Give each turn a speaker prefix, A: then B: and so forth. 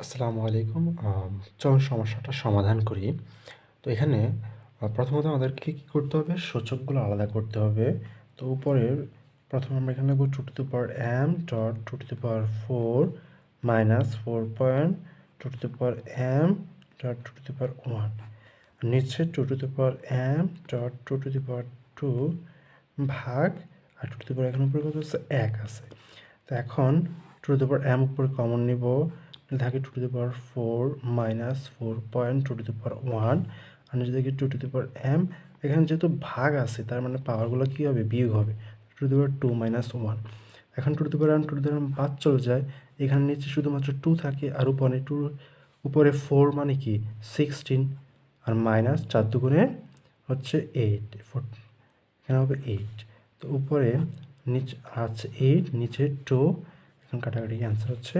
A: আসসালামু আলাইকুম। চলুন সমস্যাটা সমাধান করি। তো এখানে প্রথমত আমাদেরকে কী করতে হবে? সূচকগুলো আলাদা করতে হবে। তো উপরের প্রথমে আমরা এখানে লিখব 2 to the power m dot 2 to the power 4 minus 4 point 2 to the power m dot 2 to the power 1। নিচে 2 to the power m dot 2 to the power 2 ভাগ আর 2 টু দি পাওয়ার এখানে উপরে কত আছে? 1 আছে। তো এখন 2 টু দি পাওয়ার m উপরে কমন নিব, থাকে 2 to the power 4 minus 4 point 2 to the power 1 আর নিচে দেখি 2 টু দি পাওয়ার m। এখানে যেহেতু ভাগ আছে তার মানে পাওয়ারগুলো কী হবে? বিয়োগ হবে। 2 টু দি পাওয়ার 2 মাইনাস 1। এখন 2 to the power m 2 to the power m বাদ চলে যায়। এখানে নিচে শুধুমাত্র 2 থাকে আর উপরে 2 উপরে 4 মানে কি 16 আর মাইনাস 4 দুগুণে হচ্ছে 8 এখানে হবে 8। তো উপরে নিচে আছে 8 নিচে 2, এখন কাটাকাটি অ্যান্সার হচ্ছে